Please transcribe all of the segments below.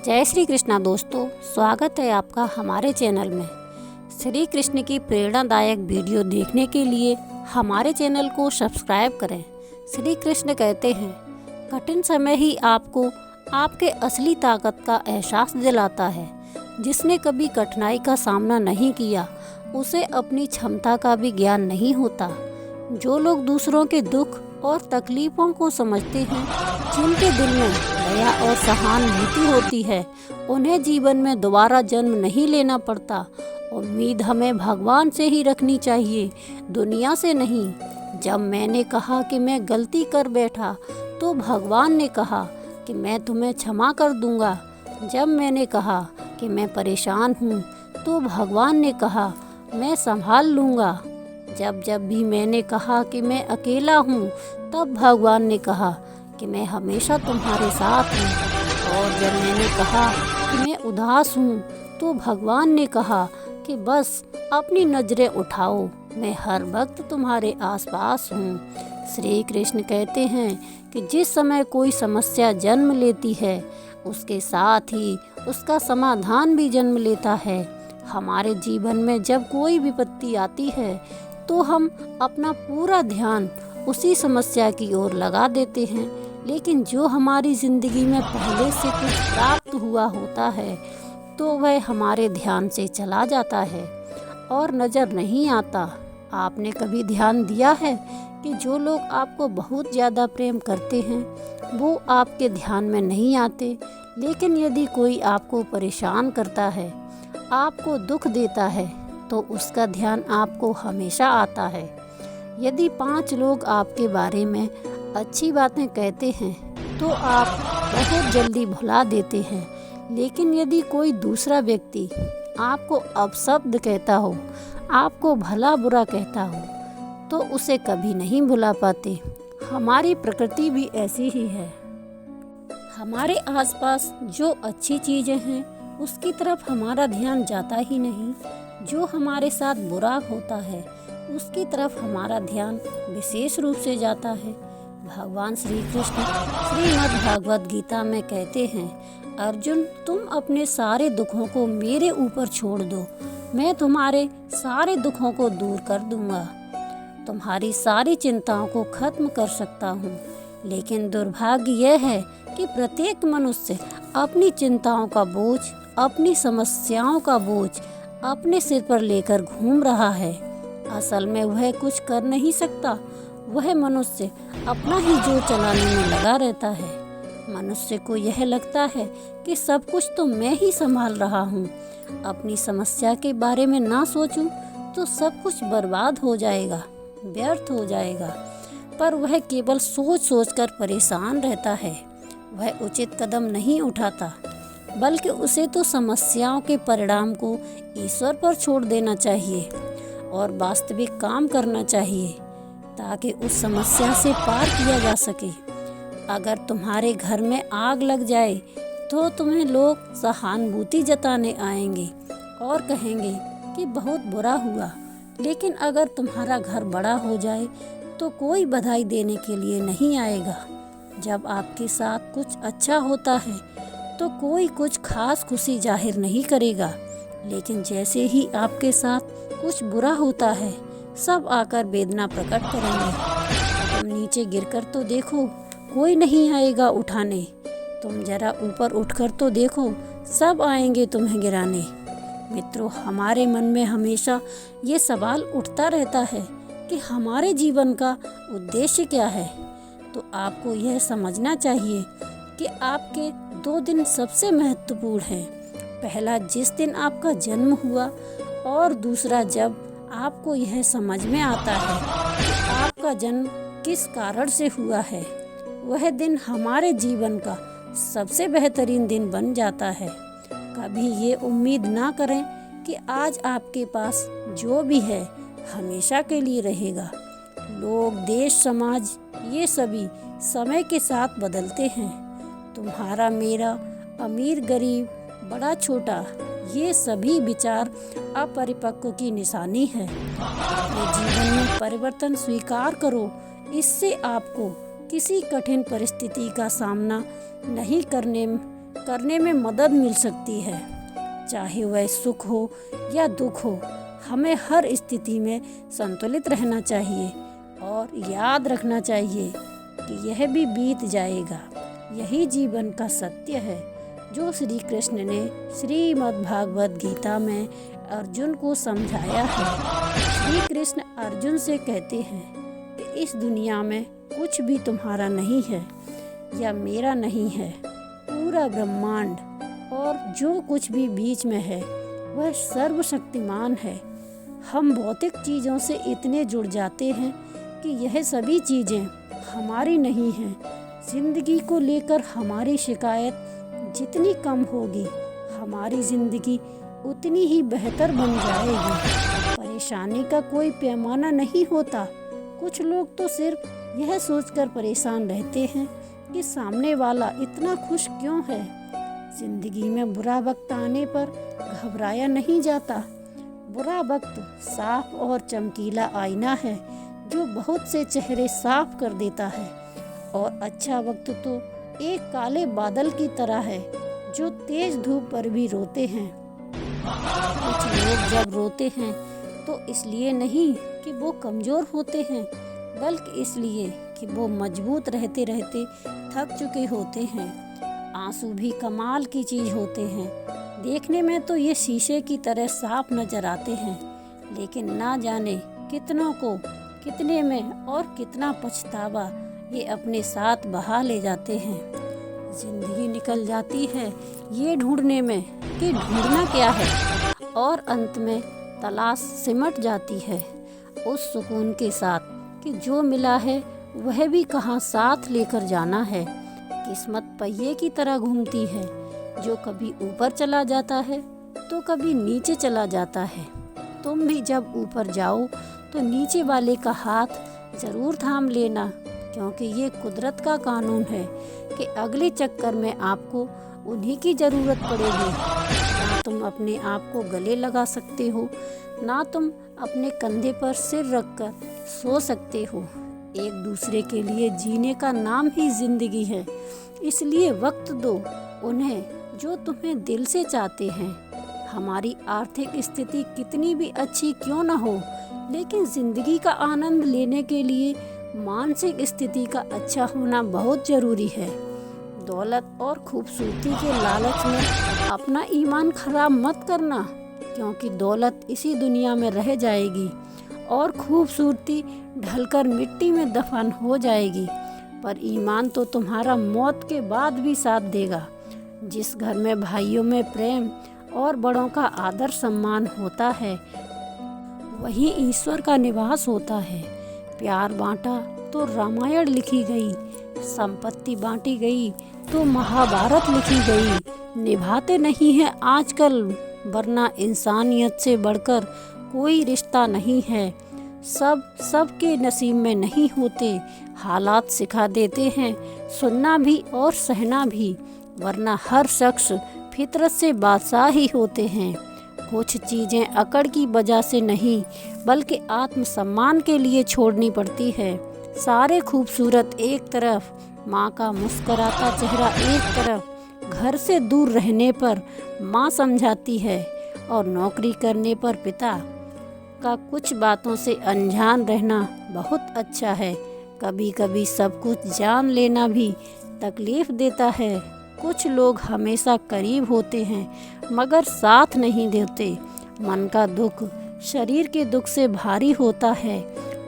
जय श्री कृष्णा दोस्तों, स्वागत है आपका हमारे चैनल में। श्री कृष्ण की प्रेरणादायक वीडियो देखने के लिए हमारे चैनल को सब्सक्राइब करें। श्री कृष्ण कहते हैं, कठिन समय ही आपको आपके असली ताकत का एहसास दिलाता है। जिसने कभी कठिनाई का सामना नहीं किया उसे अपनी क्षमता का भी ज्ञान नहीं होता। जो लोग दूसरों के दुख और तकलीफ़ों को समझते हैं, जिनके दिल में दया और सहानुभूति होती है, उन्हें जीवन में दोबारा जन्म नहीं लेना पड़ता। उम्मीद हमें भगवान से ही रखनी चाहिए, दुनिया से नहीं। जब मैंने कहा कि मैं गलती कर बैठा तो भगवान ने कहा कि मैं तुम्हें क्षमा कर दूंगा। जब मैंने कहा कि मैं परेशान हूँ तो भगवान ने कहा मैं संभाल लूँगा। जब जब भी मैंने कहा कि मैं अकेला हूँ तब भगवान ने कहा कि मैं हमेशा तुम्हारे साथ हूँ। और जब मैंने कहा कि मैं उदास हूँ तो भगवान ने कहा कि बस अपनी नज़रें उठाओ, मैं हर वक्त तुम्हारे आसपास हूँ। श्री कृष्ण कहते हैं कि जिस समय कोई समस्या जन्म लेती है उसके साथ ही उसका समाधान भी जन्म लेता है। हमारे जीवन में जब कोई विपत्ति आती है तो हम अपना पूरा ध्यान उसी समस्या की ओर लगा देते हैं, लेकिन जो हमारी ज़िंदगी में पहले से कुछ प्राप्त हुआ होता है तो वह हमारे ध्यान से चला जाता है और नज़र नहीं आता। आपने कभी ध्यान दिया है कि जो लोग आपको बहुत ज़्यादा प्रेम करते हैं वो आपके ध्यान में नहीं आते, लेकिन यदि कोई आपको परेशान करता है, आपको दुख देता है तो उसका ध्यान आपको हमेशा आता है। यदि 5 लोग आपके बारे में अच्छी बातें कहते हैं तो आप बहुत जल्दी भुला देते हैं, लेकिन यदि कोई दूसरा व्यक्ति आपको अपशब्द कहता हो, आपको भला बुरा कहता हो तो उसे कभी नहीं भुला पाते। हमारी प्रकृति भी ऐसी ही है। हमारे आसपास जो अच्छी चीज़ें हैं उसकी तरफ हमारा ध्यान जाता ही नहीं। जो हमारे साथ बुरा होता है उसकी तरफ हमारा ध्यान विशेष रूप से जाता है। भगवान श्री कृष्ण श्रीमद् भागवत गीता में कहते हैं, अर्जुन तुम अपने सारे दुखों को मेरे ऊपर छोड़ दो, मैं तुम्हारे सारे दुखों को दूर कर दूंगा, तुम्हारी सारी चिंताओं को खत्म कर सकता हूँ। लेकिन दुर्भाग्य यह है कि प्रत्येक मनुष्य अपनी चिंताओं का बोझ, अपनी समस्याओं का बोझ अपने सिर पर लेकर घूम रहा है। असल में वह कुछ कर नहीं सकता। वह मनुष्य अपना ही जोर चलाने में लगा रहता है। मनुष्य को यह लगता है कि सब कुछ तो मैं ही संभाल रहा हूँ, अपनी समस्या के बारे में ना सोचूं तो सब कुछ बर्बाद हो जाएगा, व्यर्थ हो जाएगा। पर वह केवल सोच सोच कर परेशान रहता है। वह उचित कदम नहीं उठाता, बल्कि उसे तो समस्याओं के परिणाम को ईश्वर पर छोड़ देना चाहिए और वास्तविक काम करना चाहिए ताकि उस समस्या से पार किया जा सके। अगर तुम्हारे घर में आग लग जाए तो तुम्हें लोग सहानुभूति जताने आएंगे और कहेंगे कि बहुत बुरा हुआ, लेकिन अगर तुम्हारा घर बड़ा हो जाए तो कोई बधाई देने के लिए नहीं आएगा। जब आपके साथ कुछ अच्छा होता है तो कोई कुछ खास खुशी जाहिर नहीं करेगा, लेकिन जैसे ही आपके साथ कुछ बुरा होता है सब आकर वेदना प्रकट करेंगे। तुम नीचे गिरकर तो देखो, कोई नहीं आएगा उठाने। तुम जरा ऊपर उठकर तो देखो, सब आएंगे तुम्हें गिराने। मित्रों, हमारे मन में हमेशा ये सवाल उठता रहता है कि हमारे जीवन का उद्देश्य क्या है। तो आपको यह समझना चाहिए कि आपके 2 दिन सबसे महत्वपूर्ण हैं। पहला जिस दिन आपका जन्म हुआ, और दूसरा जब आपको यह समझ में आता है कि आपका जन्म किस कारण से हुआ है। वह दिन हमारे जीवन का सबसे बेहतरीन दिन बन जाता है। कभी ये उम्मीद ना करें कि आज आपके पास जो भी है हमेशा के लिए रहेगा। लोग, देश, समाज ये सभी समय के साथ बदलते हैं। तुम्हारा, मेरा, अमीर, गरीब, बड़ा, छोटा, ये सभी विचार अपरिपक्व की निशानी है। अपने जीवन में परिवर्तन स्वीकार करो, इससे आपको किसी कठिन परिस्थिति का सामना नहीं करने करने में मदद मिल सकती है। चाहे वह सुख हो या दुख हो, हमें हर स्थिति में संतुलित रहना चाहिए और याद रखना चाहिए कि यह भी बीत जाएगा। यही जीवन का सत्य है जो श्री कृष्ण ने श्रीमद् भागवत गीता में अर्जुन को समझाया है। श्री कृष्ण अर्जुन से कहते हैं कि इस दुनिया में कुछ भी तुम्हारा नहीं है या मेरा नहीं है। पूरा ब्रह्मांड और जो कुछ भी बीच में है वह सर्वशक्तिमान है। हम भौतिक चीज़ों से इतने जुड़ जाते हैं कि यह सभी चीज़ें हमारी नहीं हैं। जिंदगी को लेकर हमारी शिकायत जितनी कम होगी, हमारी ज़िंदगी उतनी ही बेहतर बन जाएगी। परेशानी का कोई पैमाना नहीं होता। कुछ लोग तो सिर्फ यह सोचकर परेशान रहते हैं कि सामने वाला इतना खुश क्यों है। जिंदगी में बुरा वक्त आने पर घबराया नहीं जाता। बुरा वक्त साफ और चमकीला आईना है जो बहुत से चेहरे साफ कर देता है, और अच्छा वक्त तो एक काले बादल की तरह है जो तेज धूप पर भी रोते हैं। कुछ लोग जब रोते हैं तो इसलिए नहीं कि वो कमज़ोर होते हैं, बल्कि इसलिए कि वो मजबूत रहते रहते थक चुके होते हैं। आंसू भी कमाल की चीज़ होते हैं। देखने में तो ये शीशे की तरह साफ नजर आते हैं, लेकिन ना जाने कितनों को कितने में और कितना पछतावा ये अपने साथ बहा ले जाते हैं। जिंदगी निकल जाती है ये ढूंढने में कि ढूंढना क्या है, और अंत में तलाश सिमट जाती है उस सुकून के साथ कि जो मिला है वह भी कहाँ साथ लेकर जाना है। किस्मत पहिए की तरह घूमती है, जो कभी ऊपर चला जाता है तो कभी नीचे चला जाता है। तुम भी जब ऊपर जाओ तो नीचे वाले का हाथ ज़रूर थाम लेना, क्योंकि ये कुदरत का कानून है कि अगले चक्कर में आपको उन्हीं की ज़रूरत पड़ेगी। ना तुम अपने आप को गले लगा सकते हो, ना तुम अपने कंधे पर सिर रखकर सो सकते हो। एक दूसरे के लिए जीने का नाम ही जिंदगी है। इसलिए वक्त दो उन्हें जो तुम्हें दिल से चाहते हैं। हमारी आर्थिक स्थिति कितनी भी अच्छी क्यों न हो, लेकिन जिंदगी का आनंद लेने के लिए मानसिक स्थिति का अच्छा होना बहुत ज़रूरी है। दौलत और खूबसूरती के लालच में अपना ईमान खराब मत करना, क्योंकि दौलत इसी दुनिया में रह जाएगी और खूबसूरती ढलकर मिट्टी में दफन हो जाएगी, पर ईमान तो तुम्हारा मौत के बाद भी साथ देगा। जिस घर में भाइयों में प्रेम और बड़ों का आदर सम्मान होता है, वहीं ईश्वर का निवास होता है। प्यार बांटा तो रामायण लिखी गई, संपत्ति बांटी गई तो महाभारत लिखी गई। निभाते नहीं है आजकल, वरना इंसानियत से बढ़कर कोई रिश्ता नहीं है। सबके नसीब में नहीं होते। हालात सिखा देते हैं सुनना भी और सहना भी, वरना हर शख्स फितरत से बादशाह ही होते हैं। कुछ चीज़ें अकड़ की वजह से नहीं, बल्कि आत्मसम्मान के लिए छोड़नी पड़ती है। सारे खूबसूरत एक तरफ, माँ का मुस्कुराता चेहरा एक तरफ। घर से दूर रहने पर माँ समझाती है और नौकरी करने पर पिता का कुछ बातों से अनजान रहना बहुत अच्छा है। कभी कभी सब कुछ जान लेना भी तकलीफ देता है। कुछ लोग हमेशा करीब होते हैं मगर साथ नहीं देते। मन का दुख शरीर के दुख से भारी होता है।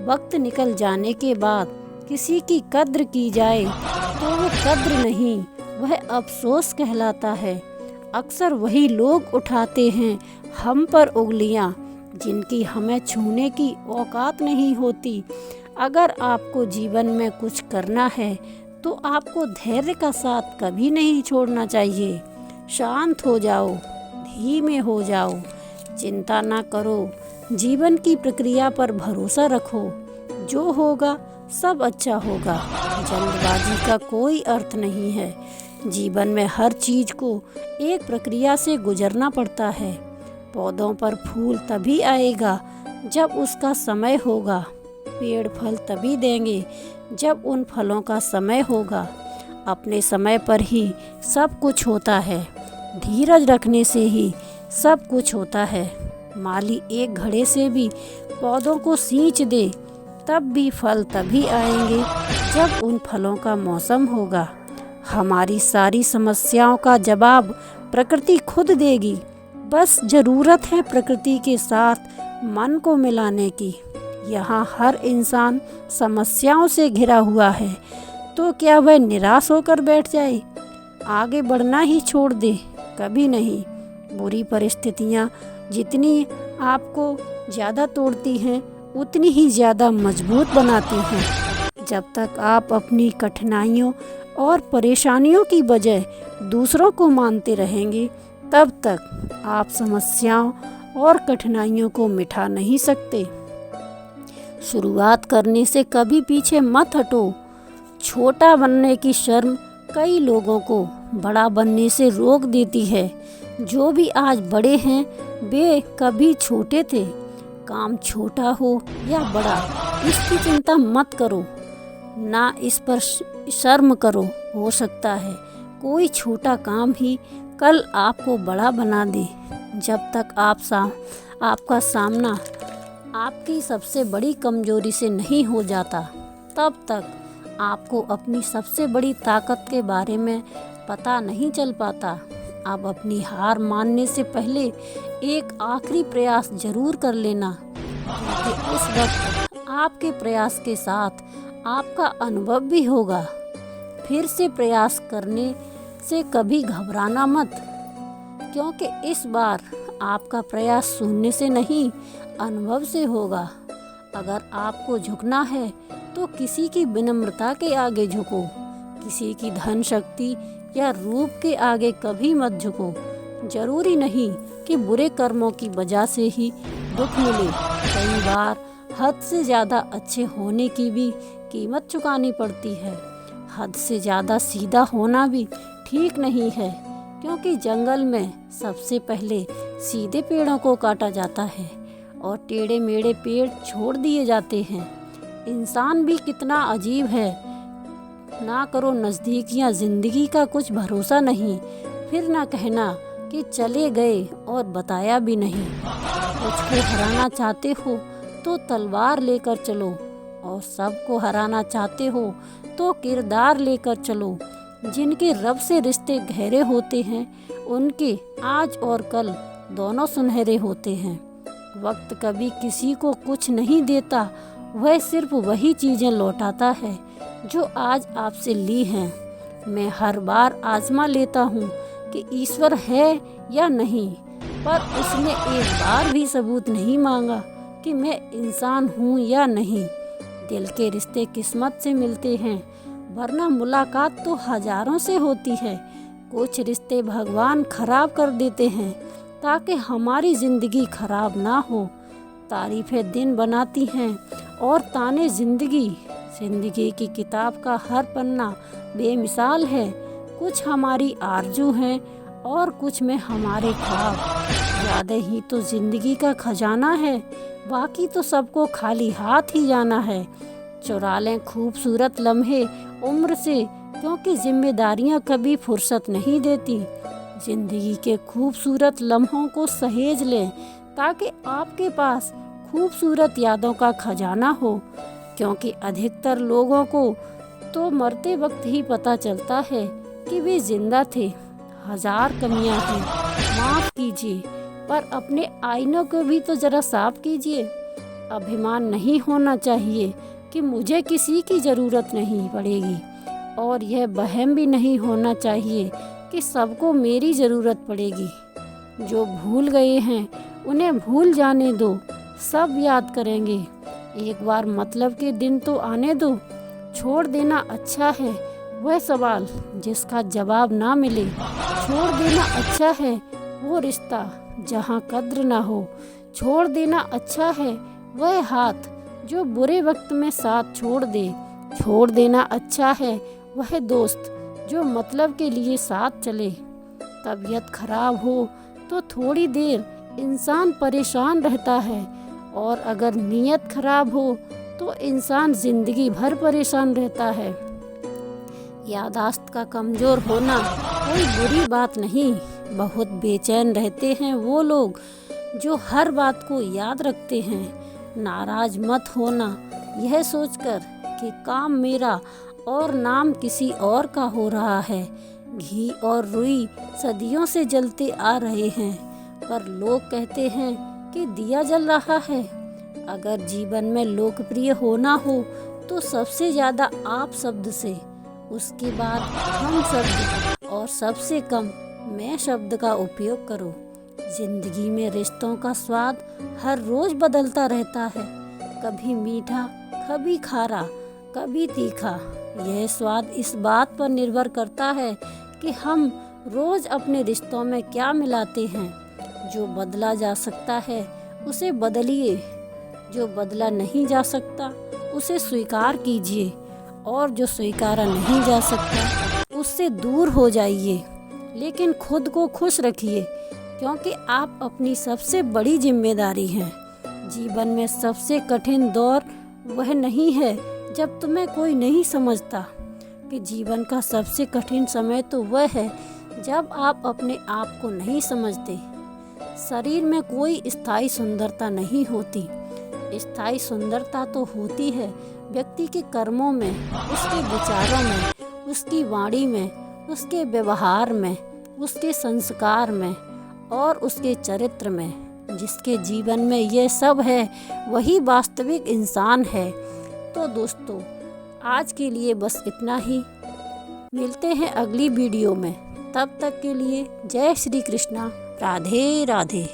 वक्त निकल जाने के बाद किसी की कद्र की जाए तो वो कद्र नहीं, वह अफसोस कहलाता है। अक्सर वही लोग उठाते हैं हम पर उंगलियां जिनकी हमें छूने की औकात नहीं होती। अगर आपको जीवन में कुछ करना है तो आपको धैर्य का साथ कभी नहीं छोड़ना चाहिए। शांत हो जाओ, धीमे हो जाओ, चिंता ना करो, जीवन की प्रक्रिया पर भरोसा रखो। जो होगा सब अच्छा होगा। जल्दबाजी का कोई अर्थ नहीं है। जीवन में हर चीज़ को एक प्रक्रिया से गुजरना पड़ता है। पौधों पर फूल तभी आएगा जब उसका समय होगा। पेड़ फल तभी देंगे जब उन फलों का समय होगा। अपने समय पर ही सब कुछ होता है। धीरज रखने से ही सब कुछ होता है। माली एक घड़े से भी पौधों को सींच दे तब भी फल तभी आएंगे जब उन फलों का मौसम होगा। हमारी सारी समस्याओं का जवाब प्रकृति खुद देगी। बस ज़रूरत है प्रकृति के साथ मन को मिलाने की। यहाँ हर इंसान समस्याओं से घिरा हुआ है, तो क्या वह निराश होकर बैठ जाए, आगे बढ़ना ही छोड़ दे? कभी नहीं। बुरी परिस्थितियाँ जितनी आपको ज़्यादा तोड़ती हैं, उतनी ही ज़्यादा मजबूत बनाती हैं। जब तक आप अपनी कठिनाइयों और परेशानियों की वजह दूसरों को मानते रहेंगे, तब तक आप समस्याओं और कठिनाइयों को मिटा नहीं सकते। शुरुआत करने से कभी पीछे मत हटो। छोटा बनने की शर्म कई लोगों को बड़ा बनने से रोक देती है। जो भी आज बड़े हैं, वे कभी छोटे थे। काम छोटा हो या बड़ा, इसकी चिंता मत करो, ना इस पर शर्म करो। हो सकता है कोई छोटा काम ही कल आपको बड़ा बना दे। जब तक आपका सामना आपकी सबसे बड़ी कमजोरी से नहीं हो जाता, तब तक आपको अपनी सबसे बड़ी ताकत के बारे में पता नहीं चल पाता। अब अपनी हार मानने से पहले एक आखिरी प्रयास जरूर कर लेना, क्योंकि उस वक्त आपके प्रयास के साथ आपका अनुभव भी होगा। फिर से प्रयास करने से कभी घबराना मत, क्योंकि इस बार आपका प्रयास शून्य से नहीं, अनुभव से होगा। अगर आपको झुकना है तो किसी की विनम्रता के आगे झुको, किसी की धन शक्ति या रूप के आगे कभी मत झुको। जरूरी नहीं कि बुरे कर्मों की वजह से ही दुख मिले। कई बार हद से ज़्यादा अच्छे होने की भी कीमत चुकानी पड़ती है। हद से ज़्यादा सीधा होना भी ठीक नहीं है, क्योंकि जंगल में सबसे पहले सीधे पेड़ों को काटा जाता है और टेढ़े मेढ़े पेड़ छोड़ दिए जाते हैं। इंसान भी कितना अजीब है। ना करो नज़दीकियाँ, ज़िंदगी का कुछ भरोसा नहीं। फिर ना कहना कि चले गए और बताया भी नहीं। कुछ को हराना चाहते हो तो तलवार लेकर चलो, और सबको हराना चाहते हो तो किरदार लेकर चलो। जिनके रब से रिश्ते गहरे होते हैं, उनके आज और कल दोनों सुनहरे होते हैं। वक्त कभी किसी को कुछ नहीं देता, वह सिर्फ वही चीज़ें लौटाता है जो आज आपसे ली हैं। मैं हर बार आजमा लेता हूँ कि ईश्वर है या नहीं, पर उसने एक बार भी सबूत नहीं मांगा कि मैं इंसान हूँ या नहीं। दिल के रिश्ते किस्मत से मिलते हैं, वरना मुलाकात तो हजारों से होती है। कुछ रिश्ते भगवान खराब कर देते हैं ताकि हमारी ज़िंदगी खराब ना हो। तारीफ़ें दिन बनाती हैं और ताने ज़िंदगी। ज़िंदगी की किताब का हर पन्ना बेमिसाल है। कुछ हमारी आरजू हैं और कुछ में हमारे ख्वाब। यादें ही तो ज़िंदगी का खजाना है, बाकी तो सबको खाली हाथ ही जाना है। चुरा लें खूबसूरत लम्हे उम्र से, क्योंकि जिम्मेदारियां कभी फुर्सत नहीं देती। ज़िंदगी के खूबसूरत लम्हों को सहेज लें ताकि आपके पास खूबसूरत यादों का खजाना हो, क्योंकि अधिकतर लोगों को तो मरते वक्त ही पता चलता है कि वे जिंदा थे। हजार कमियां हैं, माफ़ कीजिए, पर अपने आईनों को भी तो ज़रा साफ कीजिए। अभिमान नहीं होना चाहिए कि मुझे किसी की ज़रूरत नहीं पड़ेगी, और यह वहम भी नहीं होना चाहिए कि सबको मेरी ज़रूरत पड़ेगी। जो भूल गए हैं उन्हें भूल जाने दो, सब याद करेंगे। एक बार मतलब के दिन तो आने दो। छोड़ देना अच्छा है वह सवाल जिसका जवाब ना मिले। छोड़ देना अच्छा है वो रिश्ता जहाँ कद्र ना हो। छोड़ देना अच्छा है वह हाथ जो बुरे वक्त में साथ छोड़ दे। छोड़ देना अच्छा है वह दोस्त जो मतलब के लिए साथ चले। तबीयत खराब हो तो थोड़ी देर इंसान परेशान रहता है, और अगर नीयत खराब हो तो इंसान ज़िंदगी भर परेशान रहता है। याददाश्त सेहत का कमज़ोर होना कोई बुरी बात नहीं। बहुत बेचैन रहते हैं वो लोग जो हर बात को याद रखते हैं। नाराज मत होना यह सोचकर कि काम मेरा और नाम किसी और का हो रहा है। घी और रुई सदियों से जलते आ रहे हैं, पर लोग कहते हैं कि दिया जल रहा है। अगर जीवन में लोकप्रिय होना हो तो सबसे ज़्यादा आप शब्द से, उसके बाद हम शब्द और सबसे कम मैं शब्द का उपयोग करो। जिंदगी में रिश्तों का स्वाद हर रोज़ बदलता रहता है, कभी मीठा, कभी खारा, कभी तीखा। यह स्वाद इस बात पर निर्भर करता है कि हम रोज़ अपने रिश्तों में क्या मिलाते हैं। जो बदला जा सकता है उसे बदलिए, जो बदला नहीं जा सकता उसे स्वीकार कीजिए, और जो स्वीकारा नहीं जा सकता उससे दूर हो जाइए। लेकिन खुद को खुश रखिए, क्योंकि आप अपनी सबसे बड़ी जिम्मेदारी हैं। जीवन में सबसे कठिन दौर वह नहीं है जब तुम्हें कोई नहीं समझता, कि जीवन का सबसे कठिन समय तो वह है जब आप अपने आप को नहीं समझते। शरीर में कोई स्थायी सुंदरता नहीं होती, स्थायी सुंदरता तो होती है व्यक्ति के कर्मों में, उसके विचारों में, उसकी वाणी में, उसके व्यवहार में, उसके संस्कार में और उसके चरित्र में। जिसके जीवन में ये सब है वही वास्तविक इंसान है। तो दोस्तों, आज के लिए बस इतना ही। मिलते हैं अगली वीडियो में, तब तक के लिए जय श्री कृष्णा, राधे राधे।